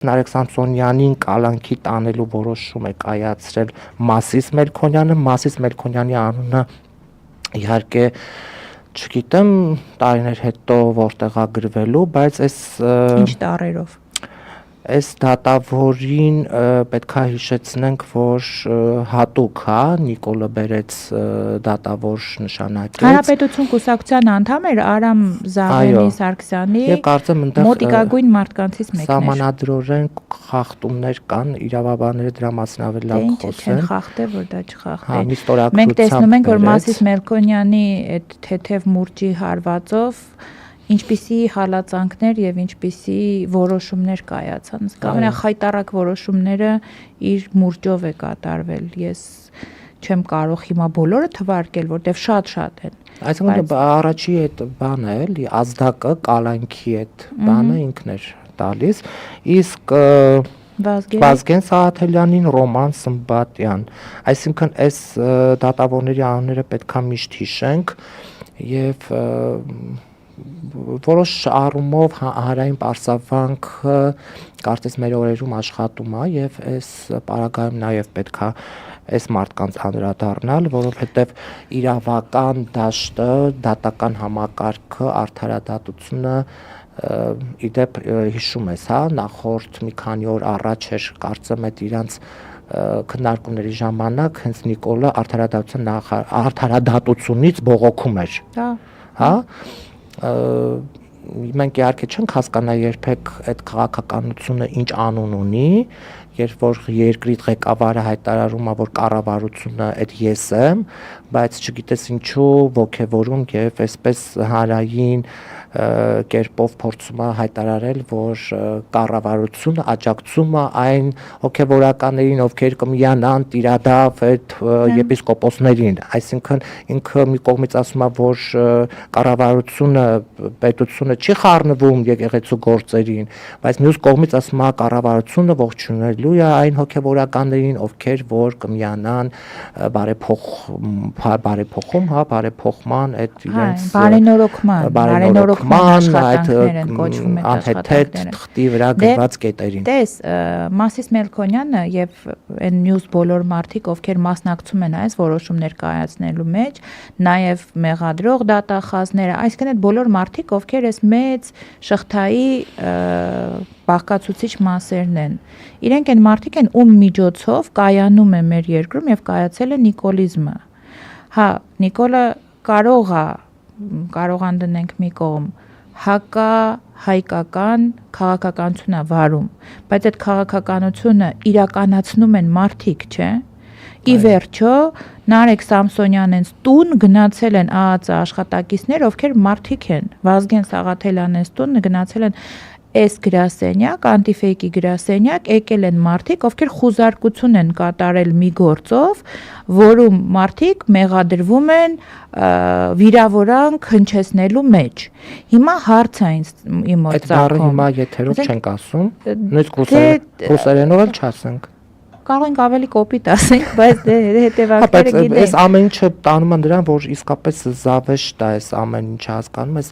Նարեկ Սամսոնյանին կալանքի տանելու որոշում է կայացրել Մասիս Մելքոնյանը, Մասիս Մելքոնյանի անունը իհարկե չգիտեմ տարիներ հետո որտեղ է գրվելու, բայց ինչ տարերով այս դատավորին պետք է հիշեցնենք, որ հատուկ Նիկոլը բերեց դատավոր նշանակեց։ Հանրապետություն կուսակցության անդամ էր Արամ Զավենի Սարգսյանի մոտիկագույն մարդկանցից մեկն էր։ Սահմանադրորեն խախտումներ կան, իրավաբանները դրա մասին ավելի լավ խոսեն։ Խախտել, որ դա չխախտել։ Մենք տեսնում ենք, որ Մասիս Մելքոնյանի այդ թեթև մուրճի հարվածով ինչպիսի հալածանքներ եւ ինչպիսի որոշումներ կայացան։ Ամենախայտառակ որոշումները իր մուրճով է կատարվել։ Ես չեմ կարող հիմա բոլորը թվարկել, որտեվ շատ են։ Այսինքն առաջի այդ բանը էլի ազդակը կալանքի այդ բանը ինքն էր տալիս, իսկ Վազգեն Սաղաթելյանին Ռոման Սմբատյան, այսինքն այս դատավորների անունները պետք է միշտ հիշենք եւ որոշ առումով հանրային պարսավանքը կարծես մեր օրերում աշխատում է եւ այս պարագայում նաեւ պետք է այս մարդկանց անդրադառնալ, որովհետեւ իրավական դաշտը, դատական համակարգը, արդարադատությունը իդեպ հիշում ես, նախորդ մի քանի օր առաջ էր կարծեմ այդ իրանց քննարկումների ժամանակ հենց Նիկոլը արդարադատությունից բողոքում էր։ Հա մենք իհարկե չենք հասկանա երբեք այդ քաղաքականությունը ինչ անուն ունի, երբ որ երկրի ղեկավարը հայտարարում է, որ կառավարությունը այդ ես եմ, բայց չգիտես ինչու ոգևորում եւ այսպես հանրային կերպով փորձում է հայտարարել, որ կառավարությունը աջակցում է այն հոգևորականներին, ովքեր կմիանան տիրադավ այդ եպիսկոպոսներին, այսինքն ինքը մի կողմից ասում է, որ կառավարությունը, պետությունը չի խառնվում եկեղեցու գործերին, բայց մյուս կողմից ասում է կառավարությունը ողջունելու է այն հոգևորականներին, ովքեր որ կմիանան բարեփոխման այդ իրենց բարենորոգման անհեթեթ թղթի վրա գրված կետերին։ Տես, Մասիս Մելքոնյանը եւ այն մյուս բոլոր մարդիկ, ովքեր մասնակցում են այս որոշումներ կայացնելու մեջ, նաեւ մեղադրող դատախազները, այսինքն այդ բոլոր մարդիկ, ովքեր այս մեծ շղթայի բաղկացուցիչ մասերն են։ Իրենք այն մարդիկ են, ում միջոցով կայանում է մեր երկրում եւ կայացել է նիկոլիզմը։ Հա, Նիկոլը կարող անդնենք մի կողմ հայկական քաղաքականություն է վարում, բայց այդ քաղաքականությունը իրականացնում են մարդիկ, չէ՞։ Ի վերջո Նարեկ Սամսոնյանենց տուն գնացել են ԱԱԾ աշխատակիցներ, ովքեր մարդիկ են։ Վազգեն Սաղաթելյանենց տուն գնացել են այս գրասենյակ, անտիֆեյկի գրասենյակ, եկել են մարդիկ, ովքեր խուզարկություն են կատարել մի գործով, որում մարդիկ մեղադրվում են վիրավորանք հնչեցնելու մեջ։ Հիմա հարց է իմ մոտ ծագում։ Այդ բառը հիմա եթերով չենք ասում, նույնիսկ ռուսերենով էլ չասենք։ Կարող ենք ավելի կոպիտ ասենք, բայց հետևակները գիտենք։ Այս ամեն ինչը տանում է նրան, որ իսկապես զավեշտ է այս ամեն ինչը հասկանում ես,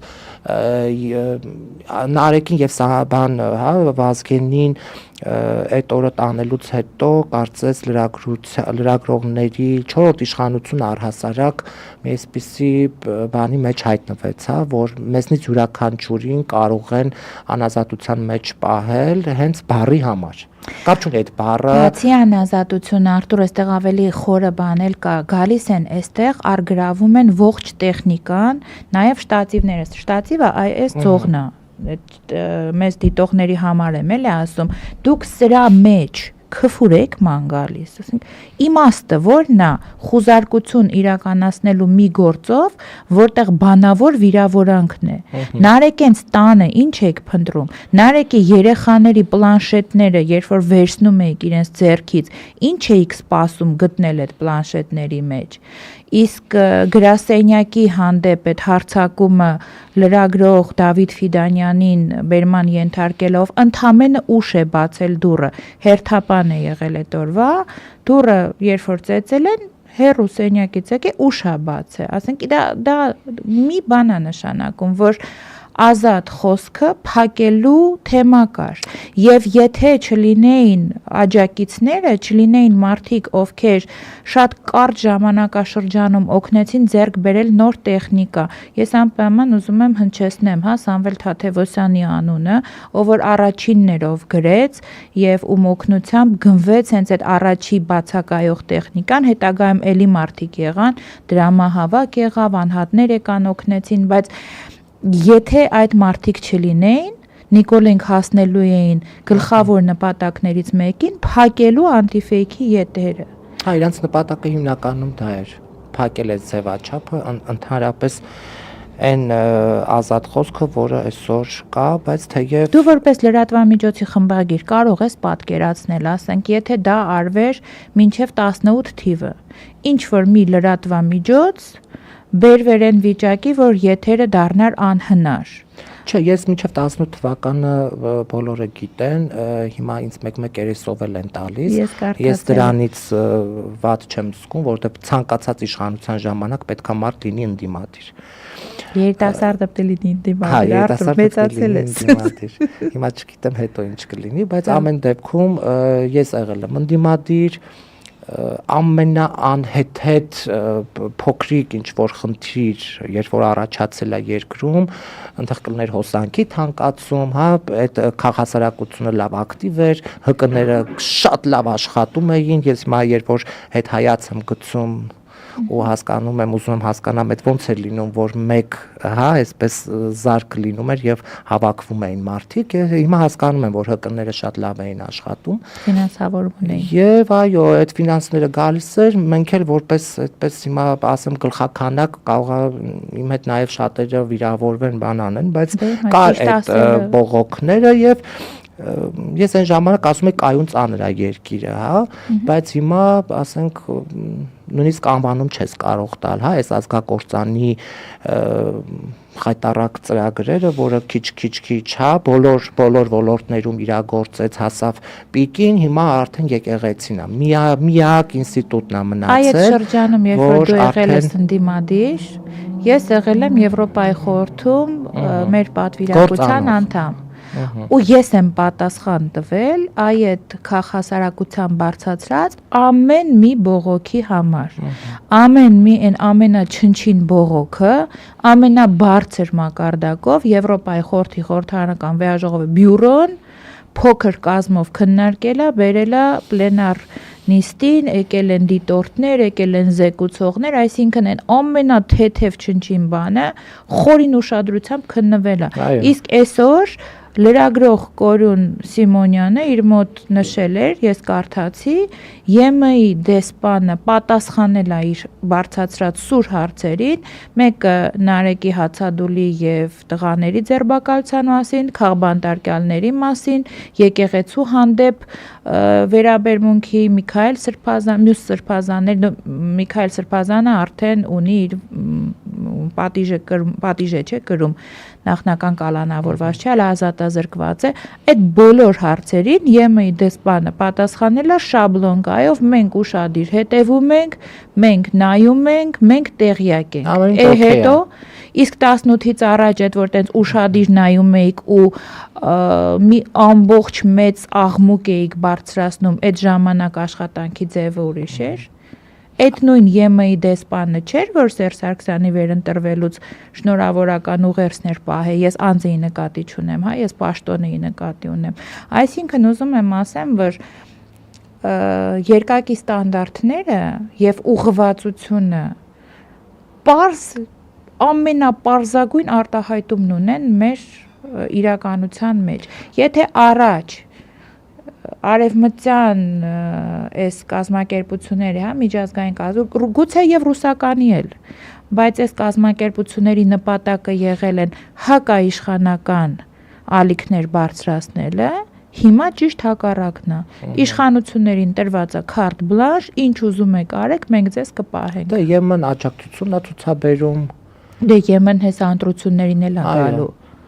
Նարեկին եւ Վազգենին այդ օրը տանելուց հետո կարծես լրագրողների 4-րդ իշխանությունը առհասարակ մի այսպիսի բանի մեջ հայտնվեց, որ մեզնից յուրաքանչյուրին կարող են անազատության մեջ պահել հենց բառի համար։ Կապ չունի այդ բառը։ Բացի անազատություն, Արտուր, այստեղ ավելի խորը բանել կա։ Գալիս են այստեղ, արգրավում են ողջ տեխնիկան, նաև շտատիվները։ Շտատիվը այս ձողն է։ Մեծ դիտողների համար եմ էլի ասում, դուք սրա մեջ քֆուր եք ման գալիս, ասենք իմաստը որն է խուզարկություն իրականացնելու մի գործով, որտեղ բանավոր վիրավորանքն է։ Նարեկենց տանը ինչ եք փնտրում, Նարեկի երեխաների պլանշետները, երբ որ վերցնում եք իրենց ձեռքից, ինչ էիք սպասում գտնել այդ պլանշետների մեջ։ Իսկ գրասենյակի հանդեպ այդ հարձակումը լրագրող Դավիթ Ֆիդանյանին բերման ենթարկելով ընդամենը ուշ է բացել դուռը, հերթապան է եղել այդ օրվա, դուռը երբ որ ծեծել են, հեռու սենյակից եկե ուշ է բացել, ասենք դա մի բան է նշանակում, որ ազատ խոսքը փակելու թեմա կար եւ եթե չլինեին աջակիցները, չլինեին մարդիկ, ովքեր շատ կարճ ժամանակաշրջանում օգնեցին ձեռք բերել նոր տեխնիկա, ես անպայման ուզում եմ հնչեցնեմ, հա, Սամվել Թաթևոսյանի անունը, ով որ առաջինն էր ով գրեց եւ ում օգնությամբ գնվեց հենց այդ առաջի բացակայող տեխնիկան, հետագայում էլի մարդիկ եղան, դրամահավաք եղավ, անհատներ եկան օգնեցին, բայց եթե այդ մարդիկ չլինեին, Նիկոլենք հասնելու էին գլխավոր նպատակներից մեկին փակելու անտիֆեյքի ետերը։ Հա, իրանց նպատակը հիմնականում դա էր, փակել այդ ձևաչափը, ընդհանրապես այն ազատ խոսքը, որը այսօր կա, բայց թեև դու որպես լրատվամիջոցի խմբագիր կարող ես պատկերացնել, ասենք, եթե դա արվեր մինչև 18 թիվը, ինչ որ մի լրատվամիջոց բերվեր այն վիճակի, որ եթերը դառնար անհնար։ Չէ, ես մինչև 18 թվականը բոլորը գիտեն, հիմա ինձ մեկ-մեկ երեսով են տալիս, ես դրանից վատ չեմ զգում, որովհետև ցանկացած իշխանության ժամանակ պետք է մարդ լինի ընդդիմադիր։ Երիտասարդը պետք է լինի ընդդիմադիր, արդյոք մեծացել ես։ Հիմա չգիտեմ հետո ինչ կլինի, բայց ամեն դեպքում ես եղել եմ ընդդիմադիր, ամենաանհեթեթ փոքրիկ ինչ որ խնդիր, երբ որ առաջացել է երկրում, այնտեղ կլներ հոսանքի թանկացում, հա, այդ քաղաքասարակությունը լավ ակտիվ էր, ՀԿ-ները շատ լավ աշխատում էին, ես հիմա երբ որ հետ հայաց եմ գցում ու հասկանում եմ, ուզում եմ հասկանամ այդ ոնց էր լինում, որ մեկ, հա, այսպես զարկ լինում էր եւ հավաքվում էին մարդիկ, հիմա հասկանում եմ, որ ՀԿ-ները շատ լավ էին աշխատում, ֆինանսավորում ունեին։ Եվ այո, այդ ֆինանսները գալիս էր, մենք էլ որպես այդպես հիմա ասեմ գլխականակ կարող է իմ հետ նաեւ շատերը վիրավորվեն, բան անեն, բայց կար այդ բողոքները եւ ես այն ժամանակ ասում եի կայուն ծանր է երկիրը, հա, բայց հիմա ասենք նույնիսկ անվանում չես կարող տալ, հա, այս ազգակործանի խայտարակ ծրագրերը, որը քիչ, հա, բոլոր ոլորտներում իրագործեց, հասավ պիկին, հիմա արդեն եկեղեցին է, միակ ինստիտուտն է մնացել։ Այդ շրջանում, երբ որ դու եղել ես ընդդիմադիր, ես եղել եմ Եվրոպայի խորհրդում մեր պատվիրակության անդամ։ Ու ես եմ պատասխան տվել այդ քաղաքասարակության բարձրացրած ամեն մի բողոքի համար։ Ամեն մի այն ամենաչնչին բողոքը ամենաբարձր մակարդակով Եվրոպայի խորհրդի խորհրդարանական վեաժողովի բյուրոն փոքր կազմով քննարկել է, բերել է պլենար նիստին, եկել են դիտորդներ, եկել են զեկուցողներ, այսինքն այն ամենաթեթև չնչին բանը խորին ուշադրությամբ քննվել է։ Իսկ այսօր լրագրող Կորյուն Սիմոնյանը իր մոտ նշել էր, ես կարդացի, ԵՄ-ի դեսպանը պատասխանել է իր բարձրացրած սուր հարցերին, մեկը Նարեկի Հացադուլի եւ տղաների ձերբակալության մասին, քաղբանտարկյալների մասին, եկեղեցու հանդեպ վերաբերմունքի Միքայել Սրբազան, մյուս Սրբազաններ, Միքայել Սրբազանը արդեն ունի իր պատիժ չէ կրում, նախնական կալանավորված չէ, այլ ազատազրկված է, այդ բոլոր հարցերին ԵՄ-ի դեսպանը պատասխանել է շաբլոնկայով, մենք ուշադիր հետևում ենք, մենք նայում ենք, մենք տեղյակ ենք։ Հետո իսկ 18-ից առաջ այդ որ տենց ուշադիր նայում էիք ու մի ամբողջ մեծ աղմուկ էիք բարձրացնում, այդ ժամանակ աշխատանքի ձևը ուրիշ էր։ Այդ նույն ԵՄ-ի դեսպանը չէր, որ Սերժ Սարգսյանի վերընտրվելուց շնորհավորական ուղերձներ պահե, ես անձի նկատի չունեմ, հա, ես պաշտոնեի նկատի ունեմ։ Այսինքն ուզում եմ ասեմ, որ երկակի ստանդարտները եւ ուղղվածությունը պարզ ամենապարզագույն արտահայտումն ունեն մեր իրականության մեջ։ Եթե առաջ արևմտյան այս կազմակերպությունների, հա, միջազգային կազմակերպություն, գուցե եւ ռուսականի էլ, բայց այս կազմակերպությունների նպատակը եղել են հակաիշխանական ալիքներ բարձրացնելը, հիմա ճիշտ հակառակն է։ Իշխանություններին տրված է քարտ բլանշ, ինչ ուզում եք արեք, մենք ձեզ կպահենք։ Դե ԵՄ-ն աջակցությունն է ցուցաբերում։ Դե ԵՄ-ն հեսա ընտրություններին էլ է գալու։